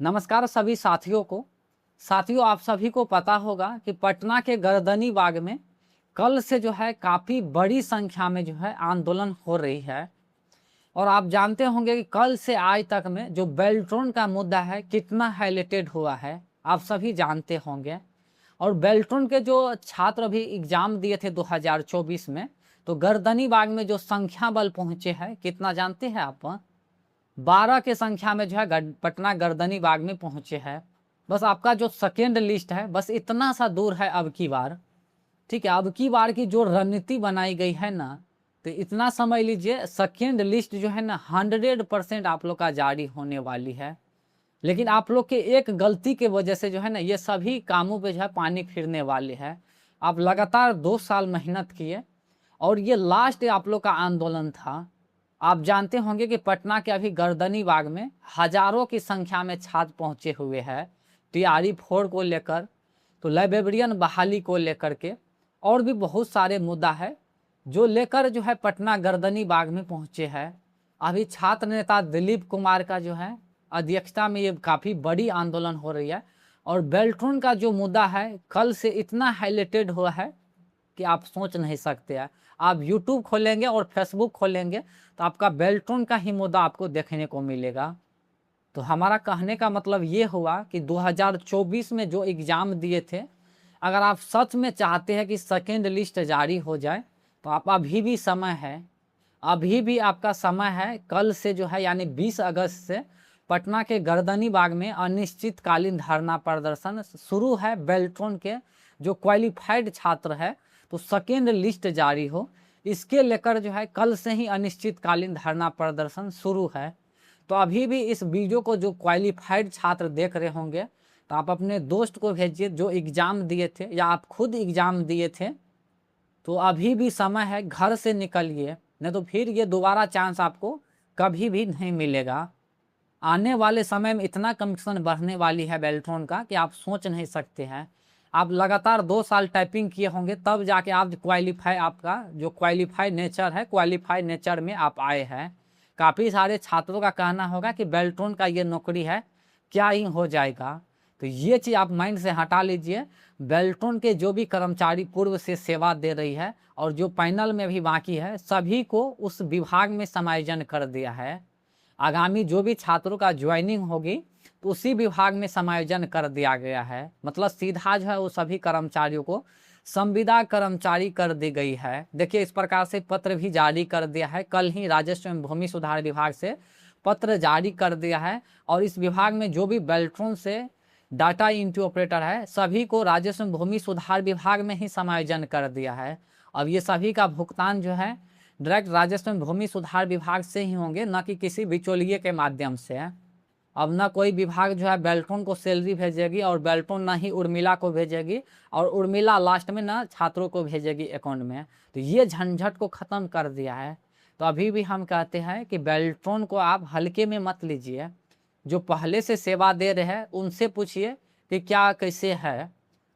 नमस्कार सभी साथियों को। साथियों, आप सभी को पता होगा कि पटना के गर्दनी बाग में कल से जो है काफ़ी बड़ी संख्या में जो है आंदोलन हो रही है। और आप जानते होंगे कि कल से आज तक में जो बेल्ट्रॉन का मुद्दा है कितना हाईलाइटेड हुआ है, आप सभी जानते होंगे। और बेल्ट्रॉन के जो छात्र अभी एग्जाम दिए थे 2024 में, तो गर्दनी बाग में जो संख्या बल पहुंचे हैं कितना जानते हैं आप? 12 के संख्या में जो है पटना गर्दनी बाग में पहुंचे हैं। बस आपका जो सेकेंड लिस्ट है बस इतना सा दूर है अब की बार। ठीक है, अब की बार की जो रणनीति बनाई गई है ना, तो इतना समझ लीजिए सेकेंड लिस्ट जो है ना 100% आप लोग का जारी होने वाली है। लेकिन आप लोग के एक गलती के वजह से जो है ना ये सभी कामों पे जो है पानी फिरने वाले है। आप लगातार 2 साल मेहनत किए और ये लास्ट आप लोग का आंदोलन था। आप जानते होंगे कि पटना के अभी गर्दनी बाग में हजारों की संख्या में छात्र पहुंचे हुए हैं टीआरई 4 को लेकर, तो लाइब्रेरियन बहाली को लेकर के और भी बहुत सारे मुद्दा है जो लेकर जो है पटना गर्दनी बाग में पहुंचे हैं। अभी छात्र नेता दिलीप कुमार का जो है अध्यक्षता में ये काफ़ी बड़ी आंदोलन हो रही है। और बेल्ट्रॉन का जो मुद्दा है कल से इतना हाईलाइटेड हुआ है कि आप सोच नहीं सकते हैं। आप यूट्यूब खोलेंगे और फेसबुक खोलेंगे तो आपका बेल्ट्रॉन का ही मुद्दा आपको देखने को मिलेगा। तो हमारा कहने का मतलब ये हुआ कि 2024 में जो एग्ज़ाम दिए थे, अगर आप सच में चाहते हैं कि सेकेंड लिस्ट जारी हो जाए तो आप अभी भी समय है, अभी भी आपका समय है। कल से जो है यानी 20 अगस्त से पटना के गर्दनी बाग में अनिश्चितकालीन धरना प्रदर्शन शुरू है। बेल्ट्रॉन के जो क्वालिफाइड छात्र है तो सेकेंड लिस्ट जारी हो, इसके लेकर जो है कल से ही अनिश्चितकालीन धरना प्रदर्शन शुरू है। तो अभी भी इस वीडियो को जो क्वालिफाइड छात्र देख रहे होंगे तो आप अपने दोस्त को भेजिए जो एग्ज़ाम दिए थे या आप खुद एग्ज़ाम दिए थे। तो अभी भी समय है, घर से निकलिए, नहीं तो फिर ये दोबारा चांस आपको कभी भी नहीं मिलेगा। आने वाले समय में इतना कमीशन बढ़ने वाली है बेल्ट्रॉन का कि आप सोच नहीं सकते हैं। आप लगातार 2 साल टाइपिंग किए होंगे तब जाके आप क्वालिफाई, आपका जो क्वालिफाई नेचर है, क्वालिफाई नेचर में आप आए हैं। काफ़ी सारे छात्रों का कहना होगा कि बेल्ट्रॉन का ये नौकरी है, क्या ही हो जाएगा। तो ये चीज़ आप माइंड से हटा लीजिए। बेल्ट्रॉन के जो भी कर्मचारी पूर्व से सेवा दे रही है और जो पैनल में भी बाकी है, सभी को उस विभाग में समायोजन कर दिया है। आगामी जो भी छात्रों का ज्वाइनिंग होगी तो उसी विभाग में समायोजन कर दिया गया है। मतलब सीधा जो है वो सभी कर्मचारियों को संविदा कर्मचारी कर दी गई है। देखिए, इस प्रकार से पत्र भी जारी कर दिया है। कल ही राजस्व एवं भूमि सुधार विभाग से पत्र जारी कर दिया है और इस विभाग में जो भी बेल्ट्रॉन से डाटा एंट्री ऑपरेटर है सभी को राजस्व एवं भूमि सुधार विभाग में ही समायोजन कर दिया है। अब ये सभी का भुगतान जो है डायरेक्ट राजस्व एवं भूमि सुधार विभाग से ही होंगे, न कि किसी बिचौलिए के माध्यम से। अब ना कोई विभाग जो है बेल्ट्रॉन को सैलरी भेजेगी और बेल्ट्रॉन ना ही उर्मिला को भेजेगी और उर्मिला लास्ट में ना छात्रों को भेजेगी अकाउंट में। तो ये झंझट को ख़त्म कर दिया है। तो अभी भी हम कहते हैं कि बेल्ट्रॉन को आप हल्के में मत लीजिए। जो पहले से सेवा दे रहे हैं उनसे पूछिए कि क्या कैसे है।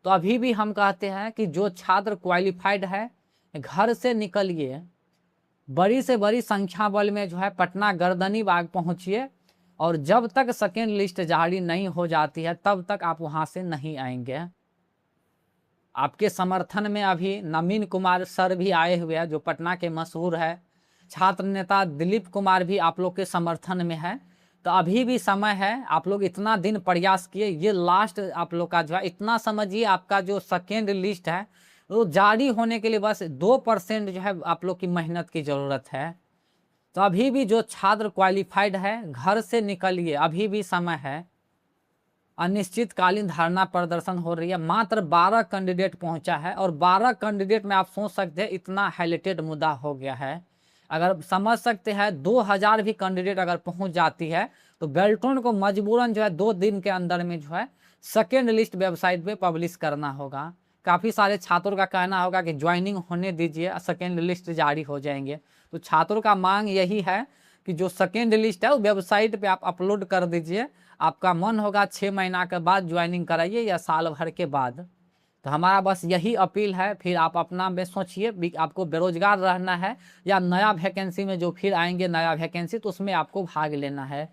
तो अभी भी हम कहते हैं कि जो छात्र क्वालिफाइड है घर से निकलिए, बड़ी से बड़ी संख्या बल में जो है पटना गर्दनी बाग पहुंचिए और जब तक सेकेंड लिस्ट जारी नहीं हो जाती है तब तक आप वहां से नहीं आएंगे। आपके समर्थन में अभी नवीन कुमार सर भी आए हुए हैं जो पटना के मशहूर है। छात्र नेता दिलीप कुमार भी आप लोग के समर्थन में है। तो अभी भी समय है, आप लोग इतना दिन प्रयास किए, ये लास्ट आप लोग का जो है, इतना समझिए आपका जो सेकेंड लिस्ट है वो जारी होने के लिए बस 2% जो है आप लोग की मेहनत की ज़रूरत है। तो अभी भी जो छात्र क्वालिफाइड है घर से निकलिए, अभी भी समय है। अनिश्चितकालीन धरना प्रदर्शन हो रही है। मात्र 12 कैंडिडेट पहुंचा है और 12 कैंडिडेट में आप सोच सकते हैं इतना हाईलाइटेड मुद्दा हो गया है। अगर समझ सकते हैं 2000 भी कैंडिडेट अगर पहुंच जाती है तो बेल्ट्रॉन को मजबूरन जो है 2 दिन के अंदर में जो है सेकेंड लिस्ट वेबसाइट पे पब्लिश करना होगा। काफ़ी सारे छात्रों का कहना होगा कि ज्वाइनिंग होने दीजिए, सेकेंड लिस्ट जारी हो जाएंगे। तो छात्रों का मांग यही है कि जो सेकेंड लिस्ट है वो वेबसाइट पे आप अपलोड कर दीजिए। आपका मन होगा 6 महीना के बाद ज्वाइनिंग कराइए या साल भर के बाद। तो हमारा बस यही अपील है। फिर आप अपना में सोचिए, आपको बेरोजगार रहना है या नया वैकेंसी में जो फिर आएंगे नया वैकेंसी तो उसमें आपको भाग लेना है।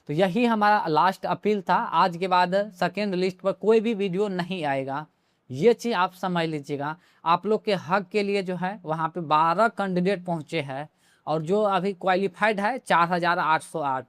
तो यही हमारा लास्ट अपील था। आज के बाद सेकेंड लिस्ट पर कोई भी वीडियो नहीं आएगा, ये चीज़ आप समझ लीजिएगा। आप लोग के हक के लिए जो है वहाँ पे 12 कैंडिडेट पहुँचे हैं और जो अभी क्वालिफाइड है 4808।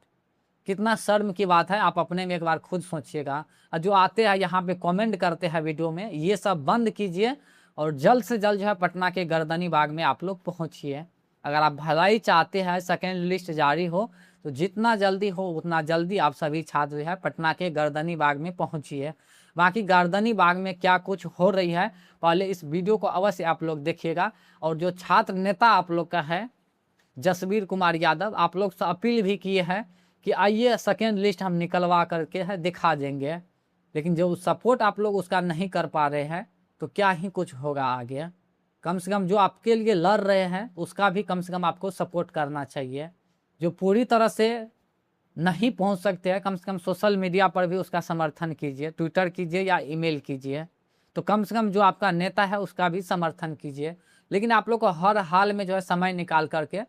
कितना शर्म की बात है, आप अपने में एक बार खुद सोचिएगा। और जो आते हैं यहाँ पे कमेंट करते हैं वीडियो में, ये सब बंद कीजिए और जल्द से जल्द जो है पटना के गर्दनी बाग में आप लोग पहुँचिए। अगर आप भलाई चाहते हैं, सेकेंड लिस्ट जारी हो, तो जितना जल्दी हो उतना जल्दी आप सभी छात्र जो है पटना के गर्दनी बाग में पहुँचिए। बाकी गर्दनी बाग में क्या कुछ हो रही है, पहले इस वीडियो को अवश्य आप लोग देखिएगा। और जो छात्र नेता आप लोग का है जसबीर कुमार यादव, आप लोग से अपील भी किए हैं कि आइए सेकेंड लिस्ट हम निकलवा करके है दिखा देंगे, लेकिन जो सपोर्ट आप लोग उसका नहीं कर पा रहे हैं तो क्या ही कुछ होगा आगे। कम से कम जो आपके लिए लड़ रहे हैं उसका भी कम से कम आपको सपोर्ट करना चाहिए। जो पूरी तरह से नहीं पहुंच सकते हैं, कम से कम सोशल मीडिया पर भी उसका समर्थन कीजिए, ट्विटर कीजिए या ईमेल कीजिए। तो कम से कम जो आपका नेता है उसका भी समर्थन कीजिए। लेकिन आप लोग को हर हाल में जो है समय निकाल करके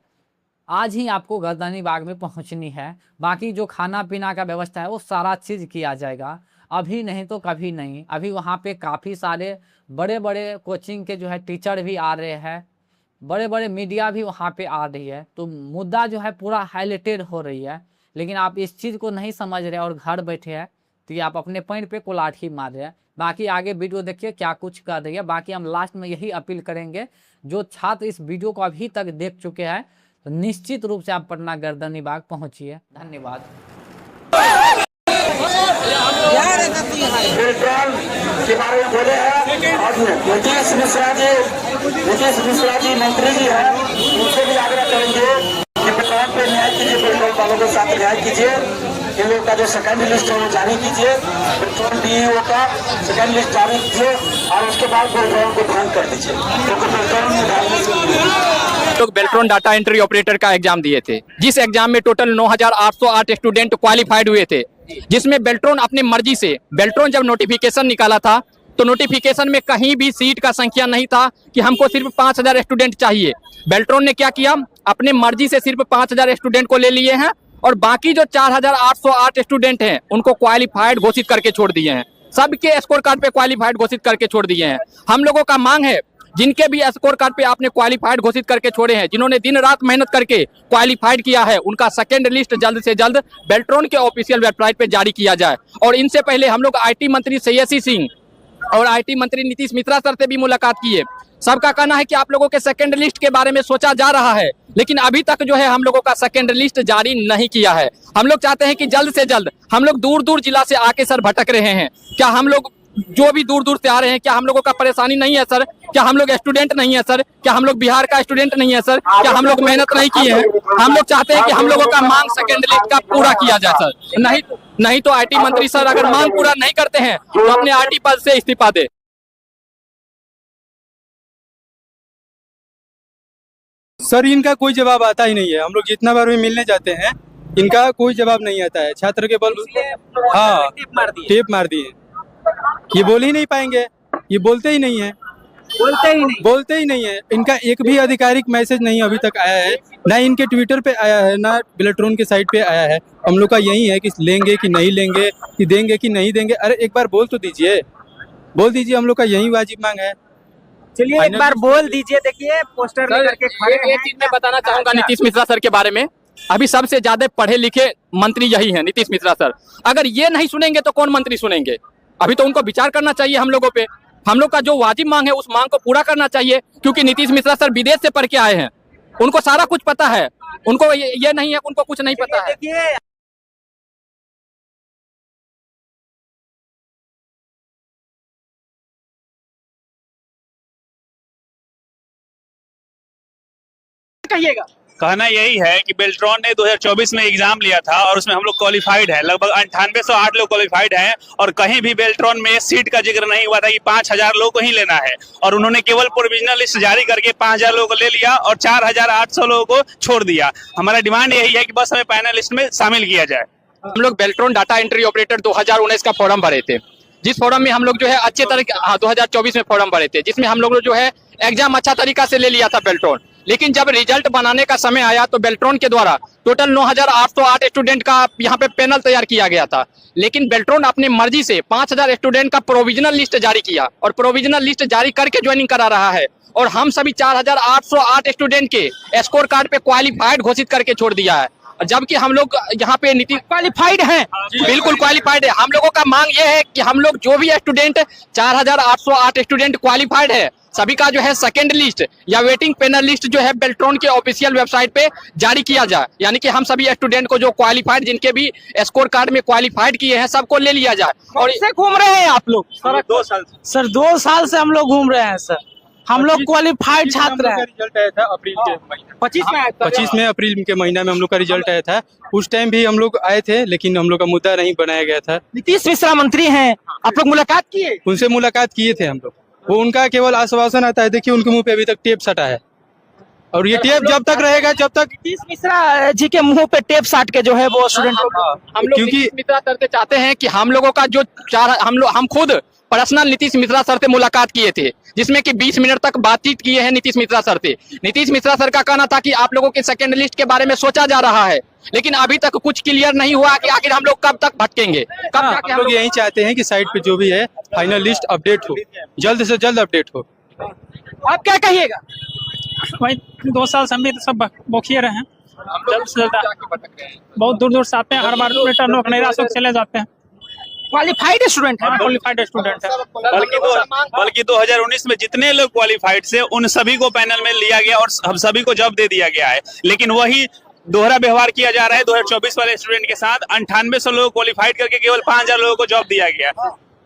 आज ही आपको गर्दनी बाग में पहुंचनी है। बाकी जो खाना पीना का व्यवस्था है वो सारा चीज़ किया जाएगा, अभी नहीं तो कभी नहीं। अभी वहाँ पे काफ़ी सारे बड़े बड़े कोचिंग के जो है टीचर भी आ रहे हैं, बड़े बड़े मीडिया भी वहाँ पे आ रही है, तो मुद्दा जो है पूरा हाईलाइटेड हो रही है। लेकिन आप इस चीज़ को नहीं समझ रहे और घर बैठे हैं, तो ये आप अपने पैंट पे कुल्हाड़ी मार रहे हैं। बाकी आगे वीडियो देखिए क्या कुछ कर रही है। बाकी हम लास्ट में यही अपील करेंगे, जो छात्र इस वीडियो को अभी तक देख चुके हैं तो निश्चित रूप से आप पटना गर्दनी बाग पहुंचिए। धन्यवाद। के बारे में बोले हैं और नीतीश मिश्रा जी मंत्री जी हैं, उनसे भी आग्रह करेंगे कि पेट्रोल पे न्याय कीजिए, पेट्रोल वालों के साथ न्याय कीजिए। इन लोग का जो सेकंड लिस्ट है वो जारी कीजिए, पेट्रोल डीईओ का सेकंड लिस्ट जारी कीजिए और उसके बाद पेट्रोल को बंद कर दीजिए, क्योंकि पेट्रोल में डालने से लोग बेल्ट्रॉन डाटा एंट्री ऑपरेटर का एग्जाम दिए थे, जिस एग्जाम में टोटल 9808 स्टूडेंट क्वालिफाइड हुए थे, जिसमें बेल्ट्रॉन अपने मर्जी से, बेल्ट्रॉन जब नोटिफिकेशन निकाला था तो नोटिफिकेशन में कहीं भी सीट का संख्या नहीं था कि हमको सिर्फ 5000 स्टूडेंट चाहिए। बेल्ट्रॉन ने क्या किया, अपने मर्जी से सिर्फ 5000 स्टूडेंट को ले लिए हैं और बाकी जो 4808 स्टूडेंट हैं उनको क्वालिफाइड घोषित करके छोड़ दिए हैं। सबके स्कोर कार्ड पे क्वालिफाइड घोषित करके छोड़ दिए हैं। हम लोगों का मांग है, जिनके भी स्कोर कार्ड पे आपने क्वालिफाइड घोषित करके छोड़े हैं, जिन्होंने दिन रात मेहनत करके क्वालिफाइड किया है, उनका सेकेंड लिस्ट जल्द से जल्द बेल्ट्रॉन के ऑफिशियल वेबसाइट पे जारी किया जाए। और इनसे पहले हम लोग आईटी मंत्री श्रेयसी सिंह और आईटी मंत्री नीतीश मिश्रा सर से भी मुलाकात किए। सबका कहना है कि आप लोगों के सेकेंड लिस्ट के बारे में सोचा जा रहा है, लेकिन अभी तक जो है हम लोगों का सेकेंड लिस्ट जारी नहीं किया है। हम लोग चाहते हैं कि जल्द से जल्द, हम लोग दूर दूर जिला से आके सर भटक रहे हैं, क्या हम लोग जो भी दूर दूर से आ रहे हैं, क्या हम लोगों का परेशानी नहीं है सर? क्या हम लोग स्टूडेंट नहीं है सर? क्या हम लोग बिहार का स्टूडेंट नहीं है सर? क्या हम लोग मेहनत नहीं किए हैं? हम लोग चाहते हैं कि हम लोगों का मांग सेकेंड लिस्ट का पूरा किया जाए सर। नहीं तो आईटी मंत्री सर अगर मांग पूरा नहीं करते हैं तो अपने आईटी पद से इस्तीफा दे। सर इनका कोई जवाब आता ही नहीं है। हम लोग जितना बार भी मिलने जाते हैं इनका कोई जवाब नहीं आता है। छात्र के बल हाँ टेप मार दिए, ये बोल ही नहीं पाएंगे, ये बोलते ही नहीं है, बोलते ही नहीं है। इनका एक भी आधिकारिक मैसेज नहीं अभी तक आया है, ना इनके ट्विटर पे आया है, ना बेल्ट्रॉन के साइट पे आया है। हम लोग का यही है कि लेंगे कि नहीं लेंगे, कि देंगे कि नहीं देंगे। अरे एक बार बोल तो दीजिए, बोल दीजिए। हम लोग का यही वाजिब मांग है। चलिए एक बार बोल दीजिए। देखिए पोस्टर लेकर के खड़े हैं। एक चीज मैं बताना चाहूंगा नीतीश मिश्रा सर के बारे में, अभी सबसे ज्यादा पढ़े लिखे मंत्री यही हैं, नीतीश मिश्रा सर। अगर ये नहीं सुनेंगे तो कौन मंत्री सुनेंगे? अभी तो उनको विचार करना चाहिए हम लोगों पे। हम लोग का जो वाजिब मांग है उस मांग को पूरा करना चाहिए, क्योंकि नीतीश मिश्रा सर विदेश से पढ़ के आए हैं, उनको सारा कुछ पता है। उनको ये नहीं है उनको कुछ नहीं पता है। देखिए कहिएगा। कहना यही है कि बेल्ट्रॉन ने 2024 में एग्जाम लिया था और उसमें हम लोग क्वालिफाइड है, लगभग 9808 लोग क्वालिफाइड हैं और कहीं भी बेल्ट्रॉन में सीट का जिक्र नहीं हुआ था कि 5000 लोग को ही लेना है, और उन्होंने केवल प्रोविजनल लिस्ट जारी करके 5000 लोगों को ले लिया और 4800 लोगों को छोड़ दिया। हमारा डिमांड यही है कि बस हमें पैनल लिस्ट में शामिल किया जाए। हम लोग बेल्ट्रॉन डाटा एंट्री ऑपरेटर 2019 का फॉर्म भरे थे, जिस फॉर्म में हम लोग जो है अच्छे तरीके 2024 में फॉर्म भरे थे, जिसमें हम लोग जो है एग्जाम अच्छा तरीका से ले लिया था बेल्ट्रॉन। लेकिन जब रिजल्ट बनाने का समय आया तो बेल्ट्रॉन के द्वारा टोटल 9,808 स्टूडेंट का यहाँ पे पैनल तैयार किया गया था, लेकिन बेल्ट्रॉन अपनी मर्जी से 5,000 स्टूडेंट का प्रोविजनल लिस्ट जारी किया और प्रोविजनल लिस्ट जारी करके ज्वाइनिंग करा रहा है, और हम सभी 4,808 स्टूडेंट के स्कोर कार्ड पे क्वालिफाइड घोषित करके छोड़ दिया है। जबकि हम लोग यहाँ पे नीति क्वालिफाइड हैं, बिल्कुल क्वालिफाइड है। हम लोगों का मांग ये है कि हम लोग जो भी स्टूडेंट 4,808 स्टूडेंट क्वालिफाइड है, सभी का जो है सेकंड लिस्ट या वेटिंग पैनल लिस्ट जो है बेल्ट्रॉन के ऑफिशियल वेबसाइट पे जारी किया जाए, यानी कि हम सभी स्टूडेंट को जो क्वालिफाइड, जिनके भी स्कोर कार्ड में क्वालिफाइड किए हैं, सबको ले लिया जाए। और इसे घूम रहे हैं आप लोग? सर 2 साल से। सर 2 साल से हम लोग घूम रहे हैं सर। हम लोग क्वालिफाइड छात्र हैं। रिजल्ट आया था अप्रैल के महीने 25 में आया था। 25 में अप्रैल के महीना में हम लोग का रिजल्ट आया था। उस टाइम भी हम लोग आए थे, लेकिन हम लोग का मुद्दा नहीं बनाया गया था। नीतीश मिश्रा मंत्री हैं, आप लोग मुलाकात किए? उनसे मुलाकात किए थे हम लोग। वो उनका केवल आश्वासन आता है। देखिए उनके मुंह पे अभी तक टेप सटा है, और ये टेप जब तक रहेगा, जब तक नीतीश मिश्रा जी के मुंह पे टेप साट के जो है वो स्टूडेंट को हम लोग नीतीश मिश्रा सर से चाहते हैं कि हम लोगों का जो हम खुद पर्सनल नीतीश मिश्रा सर से मुलाकात किए थे, जिसमें कि 20 मिनट तक बातचीत किए हैं नीतीश मिश्रा सर से। नीतीश मिश्रा सर का कहना था कि आप लोगों के सेकंड लिस्ट के बारे में सोचा जा रहा है, लेकिन अभी तक कुछ क्लियर नहीं हुआ कि आखिर हम लोग कब तक भटकेंगे, कब जाके हम लोग यही चाहते हैं कि साइट पे जो भी है फाइनल लिस्ट अपडेट हो, जल्द से जल्द अपडेट हो। आप क्या कहिएगा? भाई 2 साल से हम भी तो सब बोखिए रहे हैं, जल्द से जल्द बहुत दूर दूर से आते हैं, हर बार रिटर्न होकर नहीं सब चले जाते हैं। क्वालिफाइड स्टूडेंट है, क्वालिफाइड स्टूडेंट है। बल्कि 2019 में जितने लोग क्वालिफाइड से उन सभी को पैनल में लिया गया और हम सभी को जॉब दे दिया गया है, लेकिन वही दोहरा व्यवहार किया जा रहा है 2024 वाले स्टूडेंट के साथ। 9800 लोग क्वालिफाइड करके केवल 5,000 लोगों को जॉब दिया गया।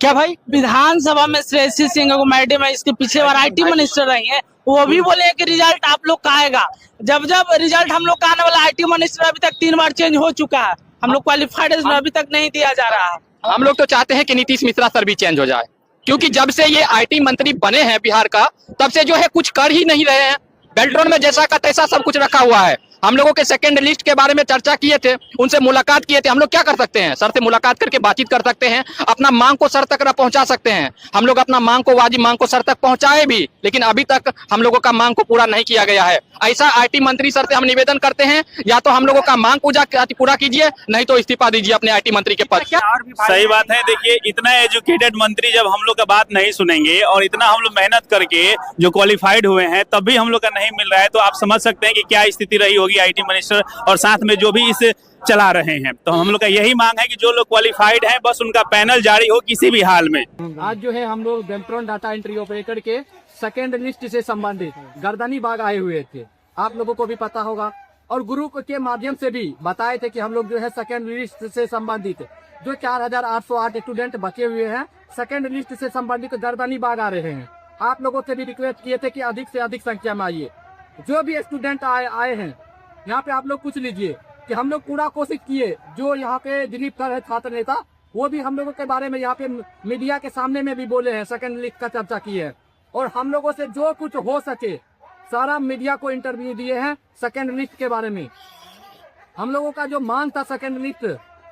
क्या भाई? विधानसभा में श्रेयसी सिंह को मैडम है, इसके पीछे बार IT मिनिस्टर रही है, वो भी बोले हैं कि रिजल्ट आप लोग का आएगा। जब रिजल्ट हम लोग का आने वाला, IT मिनिस्टर अभी तक 3 बार चेंज हो चुका है, हम लोग क्वालिफाइड अभी तक नहीं दिया जा रहा है। हम लोग तो चाहते हैं कि नीतीश मिश्रा सर भी चेंज हो जाए, क्योंकि जब से ये IT मंत्री बने हैं बिहार का, तब से जो है कुछ कर ही नहीं रहे हैं। बेल्ट्रॉन में जैसा का तैसा सब कुछ रखा हुआ है। हम लोगों के सेकंड लिस्ट के बारे में चर्चा किए थे, उनसे मुलाकात किए थे। हम लोग क्या कर सकते हैं? सर से मुलाकात करके बातचीत कर सकते हैं, अपना मांग को सर तक पहुंचा सकते हैं। हम लोग अपना मांग को, वाजिब मांग को सर तक पहुंचाए भी, लेकिन अभी तक हम लोगों का मांग को पूरा नहीं किया गया है। ऐसा IT मंत्री सर से हम निवेदन करते हैं, या तो हम लोगों का मांग पूरा कीजिए, नहीं तो इस्तीफा दीजिए अपने IT मंत्री के पद से। सही बात है। देखिए, इतना एजुकेटेड मंत्री जब हम लोग का बात नहीं सुनेंगे और इतना हम लोग मेहनत करके जो क्वालिफाइड हुए हैं तब भी हम लोग का नहीं मिल रहा है, तो आप समझ सकते हैं कि क्या स्थिति रही होगी IT मिनिस्टर और साथ में जो भी इसे चला रहे हैं। तो हम लोग का यही मांग है कि जो लोग क्वालिफाइड हैं बस उनका पैनल जारी हो किसी भी हाल में। आज जो है हम लोग बेल्ट्रॉन डाटा एंट्री ऑपरेटर के सेकेंड लिस्ट से संबंधित गर्दनी बाग आए हुए थे, आप लोगों को भी पता होगा, और ग्रुप के माध्यम से भी बताए थे कि हम लोग जो है सेकेंड लिस्ट से संबंधित जो 4,808 स्टूडेंट बचे हुए हैं, सेकेंड लिस्ट से संबंधित गर्दनी बाग आ रहे हैं। आप लोगों से भी रिक्वेस्ट किए थे कि अधिक से अधिक संख्या में आइए। जो भी स्टूडेंट आए हैं यहाँ पे आप लोग पूछ लीजिए कि हम लोग पूरा कोशिश किए। जो यहाँ पे दिलीप कर है छात्र नेता, वो भी हम लोगों के बारे में यहाँ पे मीडिया के सामने में भी बोले हैं, सेकंड लिस्ट का चर्चा की है, और हम लोगों से जो कुछ हो सके सारा मीडिया को इंटरव्यू दिए हैं सेकंड लिस्ट के बारे में। हम लोगों का जो मांग था सेकंड लिस्ट,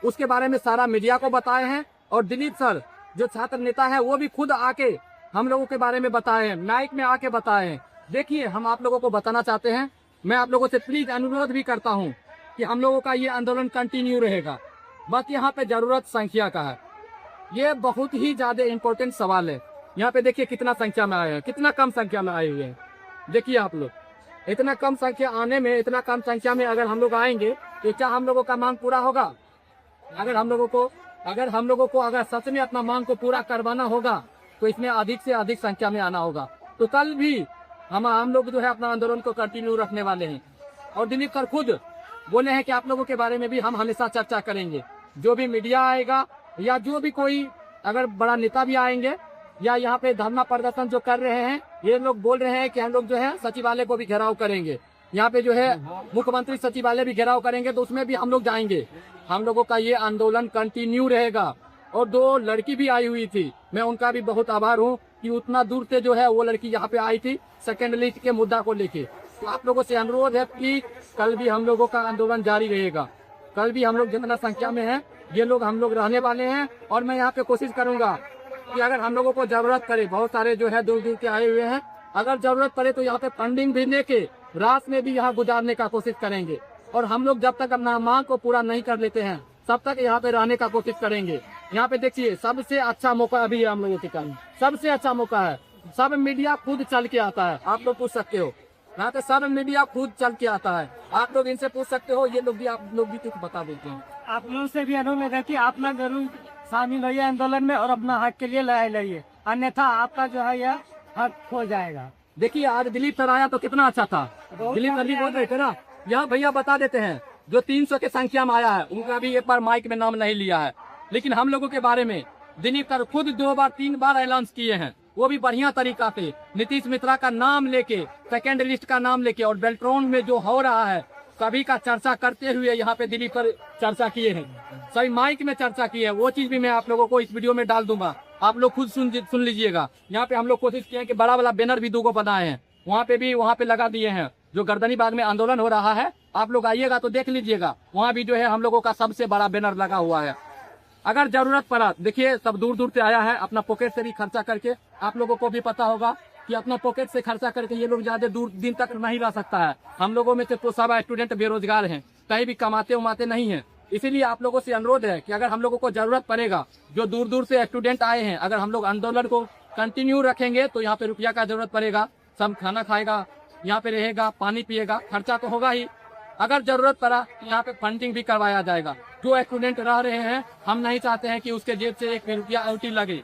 उसके बारे में सारा मीडिया को बताए हैं, और दिलीप सर जो छात्र नेता है वो भी खुद आके हम लोगों के बारे में बताए हैं, माइक में आके बताए हैं। देखिए, हम आप लोगों को बताना चाहते हैं, मैं आप लोगों से प्लीज अनुरोध भी करता हूं कि हम लोगों का ये आंदोलन कंटिन्यू रहेगा। बस यहाँ पे जरूरत संख्या का है, ये बहुत ही ज्यादा इम्पोर्टेंट सवाल है। यहाँ पे देखिए कितना संख्या में आए हैं, कितना कम संख्या में आए हुए हैं। देखिए आप लोग, इतना कम संख्या आने में, इतना कम संख्या में अगर हम लोग आएंगे तो क्या हम लोगों का मांग पूरा होगा? अगर हम लोगों को अगर सच में अपना मांग को पूरा करवाना होगा तो इसमें अधिक से अधिक संख्या में आना होगा। तो कल भी हम लोग जो है अपना आंदोलन को कंटिन्यू रखने वाले हैं, और दिलीप सर खुद बोले हैं कि आप लोगों के बारे में भी हम हमेशा चर्चा करेंगे। जो भी मीडिया आएगा या जो भी कोई अगर बड़ा नेता भी आएंगे या यहाँ पे धरना प्रदर्शन जो कर रहे हैं, ये लोग बोल रहे हैं कि हम लोग जो है सचिवालय को भी घेराव करेंगे, यहाँ पे जो है मुख्यमंत्री सचिवालय भी घेराव करेंगे, तो उसमें भी हम लोग जाएंगे। हम लोगों का ये आंदोलन कंटिन्यू रहेगा। और 2 लड़की भी आई हुई थी, मैं उनका भी बहुत आभार हूँ कि उतना दूर से जो है वो लड़की यहाँ पे आई थी सेकेंड लिस्ट के मुद्दा को लेके। तो आप लोगों से अनुरोध है कि कल भी हम लोगों का आंदोलन जारी रहेगा। कल भी हम लोग जितना संख्या में है ये लोग हम लोग रहने वाले हैं, और मैं यहाँ पे कोशिश करूंगा कि अगर हम लोगों को जरूरत पड़े, बहुत सारे जो है दूर दूर के आए हुए हैं, अगर जरूरत पड़े तो यहाँ पे फंडिंग भी लेके रात में भी यहाँ गुजारने का कोशिश करेंगे। और हम लोग जब तक अपना मांग को पूरा नहीं कर लेते हैं तब तक यहाँ पे रहने का कोशिश करेंगे। यहाँ पे देखिए सबसे अच्छा मौका अभी हम लोगों के कारण, सबसे अच्छा मौका है। सब मीडिया खुद चल के आता है, आप लोग पूछ सकते हो। यहाँ पे सब मीडिया खुद चल के आता है, आप लोग इनसे पूछ सकते हो। ये लोग भी, आप लोग भी कुछ बता देते हैं। आप लोगों से भी अनुरोध है कि आप ना जरूर शामिल होइए आंदोलन में और अपना हक के लिए लड़ाई लड़िए, अन्यथा आपका जो है यह हक खो जाएगा। देखिए आज दिलीप सर आया तो कितना अच्छा था। दिलीप सर भी बोल रहे थे ना, यहाँ भैया बता देते हैं जो 300 की संख्या में आया है उनका भी एक बार माइक में नाम नहीं लिया है। लेकिन हम लोगों के बारे में दिलीप सर खुद 2 बार 3 बार ऐलान किए हैं, वो भी बढ़िया तरीका से। नीतीश मिश्रा का नाम लेके, सेकेंड लिस्ट का नाम लेके, और बेल्ट्रॉन में जो हो रहा है सभी का चर्चा करते हुए यहाँ पे दिलीप सर चर्चा किए हैं, सही माइक में चर्चा की है। वो चीज भी मैं आप लोगों को इस वीडियो में डाल दूंगा, आप लोग खुद सुन लीजिएगा। यहाँ पे हम लोग कोशिश किए हैं कि बड़ा वाला बैनर भी 2 बनाए हैं, वहाँ पे लगा दिए हैं। जो गर्दनी बाग में आंदोलन हो रहा है, आप लोग आइएगा तो देख लीजिएगा, वहाँ भी जो है हम लोगों का सबसे बड़ा बैनर लगा हुआ है। अगर जरूरत पड़ा, देखिए सब दूर दूर से आया है, अपना पॉकेट से भी खर्चा करके। आप लोगों को भी पता होगा कि अपना पॉकेट से खर्चा करके ये लोग ज्यादा दूर दिन तक नहीं रह सकता है। हम लोगों में से तो सब स्टूडेंट बेरोजगार हैं, कहीं भी कमाते उमाते नहीं हैं। इसीलिए आप लोगों से अनुरोध है कि अगर हम लोगों को जरूरत पड़ेगा, जो दूर दूर से स्टूडेंट आए हैं, अगर हम लोग आंदोलन को कंटिन्यू रखेंगे तो यहाँ पे रुपया का जरूरत पड़ेगा। सब खाना खाएगा, यहाँ पे रहेगा, पानी पिएगा, खर्चा तो होगा ही। अगर जरूरत पड़ा तो यहाँ पे फंडिंग भी करवाया जाएगा। जो स्टूडेंट रह रहे हैं, हम नहीं चाहते हैं कि उसके जेब से 1 रुपया उल्टी लगे।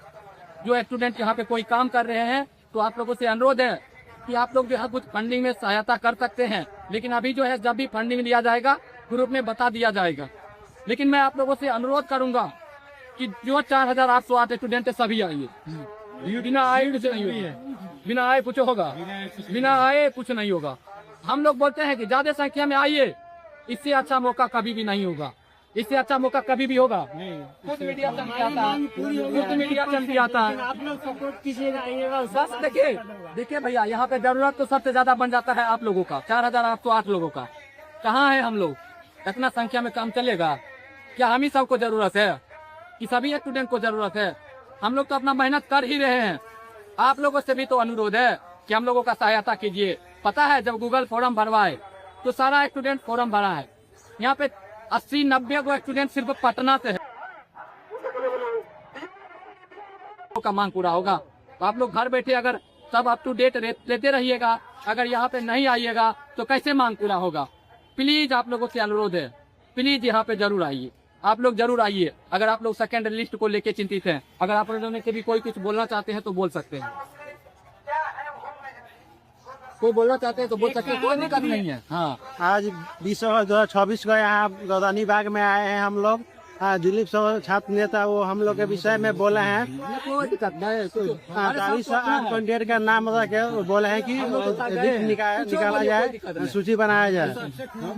जो स्टूडेंट यहाँ पे कोई काम कर रहे हैं, तो आप लोगों से अनुरोध है कि आप लोग जो है कुछ फंडिंग में सहायता कर सकते हैं। लेकिन अभी जो है जब भी फंडिंग लिया जाएगा ग्रुप में बता दिया जाएगा। लेकिन मैं आप लोगों से अनुरोध करूंगा कि जो 4808 स्टूडेंट है सभी आइए। बिना आए कुछ नहीं होगा, बिना आए कुछ होगा, बिना आए कुछ नहीं होगा। हम लोग बोलते हैं कि ज्यादा संख्या में आइए, इससे अच्छा मौका कभी भी नहीं होगा, इससे अच्छा मौका कभी भी होगा। खुद मीडिया चल के आता है, खुद मीडिया चल के आता है। आप लोग सपोर्ट कीजिएगा। बस देखिए भैया, यहाँ पे जरूरत तो सबसे ज्यादा बन जाता है आप लोगों का, 4808 लोगों का। कहाँ है हम लोग? इतना संख्या में काम चलेगा क्या? हम ही सबको जरूरत है कि सभी स्टूडेंट को जरूरत है? हम लोग तो अपना मेहनत कर ही रहे हैं। आप लोगों से भी तो अनुरोध है कि हम लोगों का सहायता कीजिए। पता है जब गूगल फॉर्म भरवाए तो सारा स्टूडेंट फॉर्म भरा है। यहाँ पे 80-90 गो स्टूडेंट सिर्फ पटना से है। का मांग पूरा होगा तो आप लोग घर बैठे अगर सब अप टू डेट लेते रहिएगा, अगर यहाँ पे नहीं आइएगा तो कैसे मांग पूरा होगा? प्लीज आप लोगों से अनुरोध है, प्लीज यहाँ पे जरूर आइए, आप लोग जरूर आइए। अगर आप लोग सेकेंड लिस्ट को लेके चिंतित हैं, अगर आप लोगों ने कभी कोई कुछ बोलना चाहते हैं तो बोल सकते हैं, कोई बोलना चाहते हैं तो बोल सकते हैं, कोई दिक्कत नहीं है। हाँ, आज 20/2026 को यहाँ गर्दनी बाग में आए हैं हम लोग। दिलीप सर छात्र नेता वो हम लोग के विषय में बोले हैं। 4808 कैंडिडेट का नाम रख के बोले हैं कि लिस्ट निकाला जाए, सूची बनाया जाए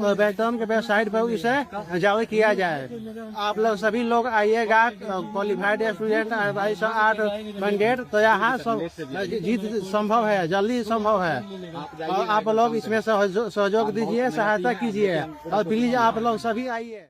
और बेल्ट्रॉन के वेबसाइट पर इसे जारी किया जाए। आप लोग सभी लोग आइएगा, क्वालिफाइड स्टूडेंट 4808 कैंडिडेट, तो यहाँ जीत संभव है, जल्दी संभव है। और आप लोग इसमें सहयोग दीजिए, सहायता कीजिए और प्लीज आप लोग सभी आइए।